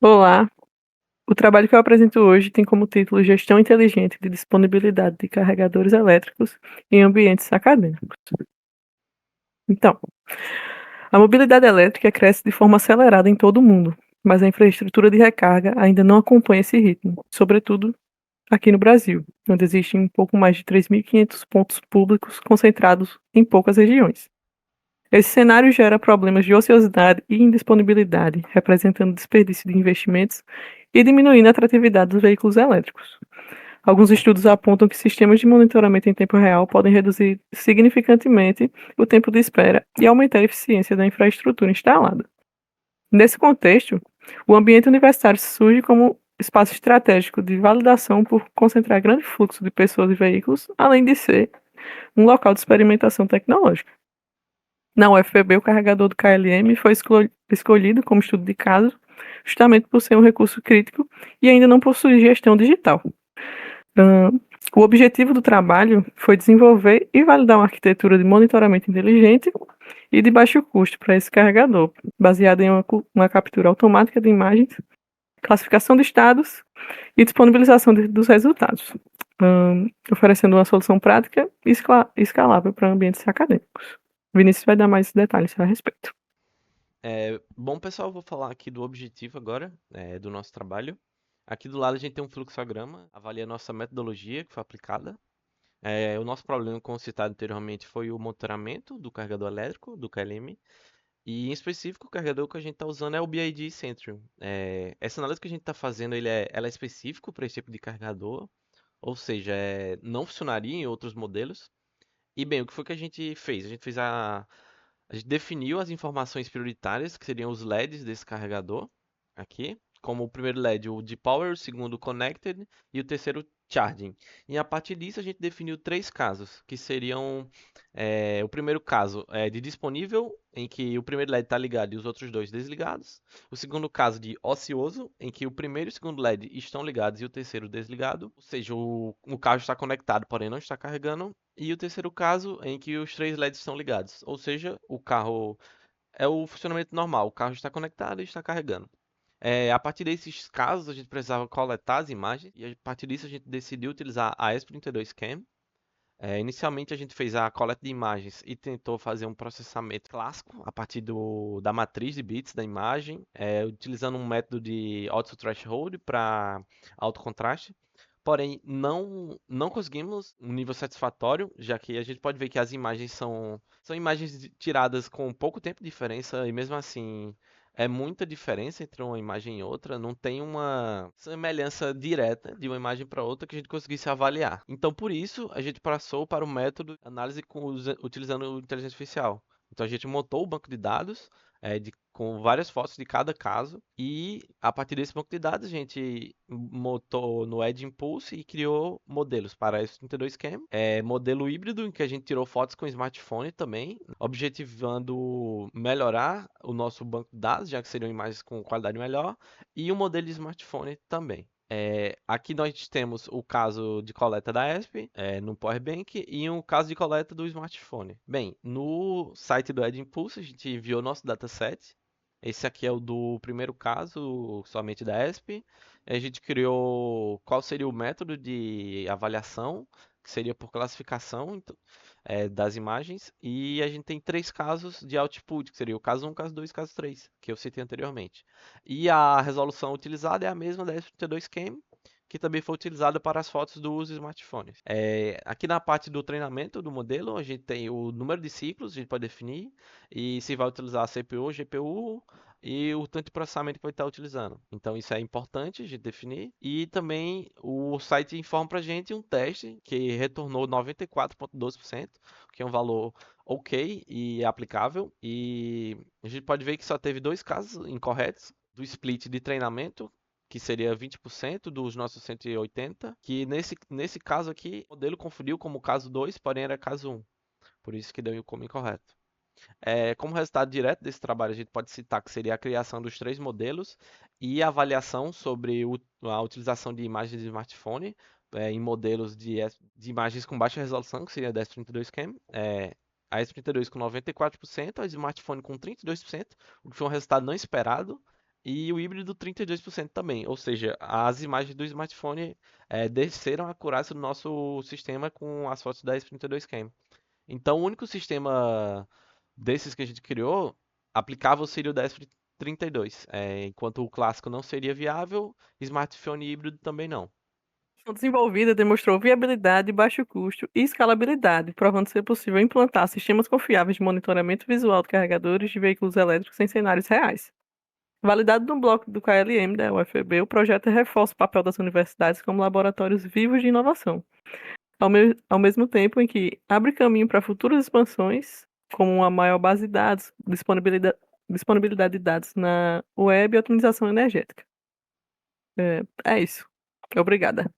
Olá, o trabalho que eu apresento hoje tem como título Gestão Inteligente de Disponibilidade de Carregadores Elétricos em Ambientes Acadêmicos. Então, a mobilidade elétrica cresce de forma acelerada em todo o mundo, mas a infraestrutura de recarga ainda não acompanha esse ritmo, sobretudo aqui no Brasil, onde existem um pouco mais de 3.500 pontos públicos concentrados em poucas regiões. Esse cenário gera problemas de ociosidade e indisponibilidade, representando desperdício de investimentos e diminuindo a atratividade dos veículos elétricos. Alguns estudos apontam que sistemas de monitoramento em tempo real podem reduzir significantemente o tempo de espera e aumentar a eficiência da infraestrutura instalada. Nesse contexto, o ambiente universitário surge como espaço estratégico de validação por concentrar grande fluxo de pessoas e veículos, além de ser um local de experimentação tecnológica. Na UFPB, o carregador do KLM foi escolhido como estudo de caso, justamente por ser um recurso crítico e ainda não possui gestão digital. Ahn, o objetivo do trabalho foi desenvolver e validar uma arquitetura de monitoramento inteligente e de baixo custo para esse carregador, baseada em uma captura automática de imagens, classificação de estados e disponibilização dos resultados, oferecendo uma solução prática e escalável para ambientes acadêmicos. Vinícius vai dar mais detalhes a respeito. Bom, pessoal, vou falar aqui do objetivo agora, do nosso trabalho. Aqui do lado a gente tem um fluxograma, avalia a nossa metodologia que foi aplicada. O nosso problema, como citado anteriormente, foi o monitoramento do carregador elétrico, do KLM. E, em específico, o carregador que a gente está usando é o BID Centrium. Essa análise que a gente está fazendo, ela é específico para esse tipo de carregador, ou seja, não funcionaria em outros modelos. E, bem, o que foi que a gente fez? A gente definiu as informações prioritárias, que seriam os LEDs desse carregador aqui, como o primeiro LED, o de Power, o segundo Connected e o terceiro Charging. E a partir disso a gente definiu três casos, que seriam o primeiro caso é de disponível, em que o primeiro LED está ligado e os outros dois desligados. O segundo caso de ocioso, em que o primeiro e o segundo LED estão ligados e o terceiro desligado. Ou seja, o carro está conectado, porém não está carregando. E o terceiro caso em que os três LEDs estão ligados, ou seja, o carro é o funcionamento normal, o carro está conectado e está carregando. A partir desses casos, a gente precisava coletar as imagens e a partir disso a gente decidiu utilizar a ESP32Cam. Inicialmente a gente fez a coleta de imagens e tentou fazer um processamento clássico a partir da matriz de bits da imagem, utilizando um método de auto threshold para alto contraste. Porém, não conseguimos um nível satisfatório, já que a gente pode ver que as imagens são imagens tiradas com pouco tempo de diferença, e mesmo assim é muita diferença entre uma imagem e outra, não tem uma semelhança direta de uma imagem para outra que a gente conseguisse avaliar. Então, por isso, a gente passou para o método análise utilizando inteligência artificial. Então, a gente montou o banco de dados com várias fotos de cada caso. E a partir desse banco de dados, a gente montou no Edge Impulse e criou modelos para S32Cam. Modelo híbrido, em que a gente tirou fotos com smartphone também, objetivando melhorar o nosso banco de dados, já que seriam imagens com qualidade melhor, e um modelo de smartphone também. Aqui nós temos o caso de coleta da ESP no Powerbank e um caso de coleta do smartphone. Bem, no site do Edge Impulse a gente enviou nosso dataset. Esse aqui é o do primeiro caso, somente da ESP. A gente criou qual seria o método de avaliação, que seria por classificação das imagens. E a gente tem três casos de output, que seria o caso 1, caso 2 caso 3, que eu citei anteriormente. E a resolução utilizada é a mesma da S32Cam, que também foi utilizada para as fotos dos smartphones. Aqui na parte do treinamento do modelo, a gente tem o número de ciclos, a gente pode definir, e se vai utilizar CPU, GPU e o tanto de processamento que vai estar utilizando. Então isso é importante a gente definir. E também o site informa para a gente um teste que retornou 94,12%, que é um valor ok e aplicável. E a gente pode ver que só teve dois casos incorretos do split de treinamento, que seria 20% dos nossos 180, que nesse caso aqui, o modelo conferiu como caso 2, porém era caso 1. Por isso que deu como incorreto. Como resultado direto desse trabalho, a gente pode citar que seria a criação dos três modelos e a avaliação sobre a utilização de imagens de smartphone em modelos de imagens com baixa resolução, que seria a 1032 Cam. A S32 com 94%, a smartphone com 32%, o que foi um resultado não esperado. E o híbrido 32% também, ou seja, as imagens do smartphone desceram a acurácia do nosso sistema com as fotos da S32 Cam. Então, o único sistema desses que a gente criou aplicável seria o da S32, enquanto o clássico não seria viável, smartphone híbrido também não. A desenvolvida demonstrou viabilidade, baixo custo e escalabilidade, provando ser possível implantar sistemas confiáveis de monitoramento visual de carregadores de veículos elétricos em cenários reais. Validado no bloco do KLM da UFB, o projeto reforça o papel das universidades como laboratórios vivos de inovação, ao mesmo tempo em que abre caminho para futuras expansões, como uma maior base de dados, disponibilidade de dados na web e otimização energética. É isso. Obrigada.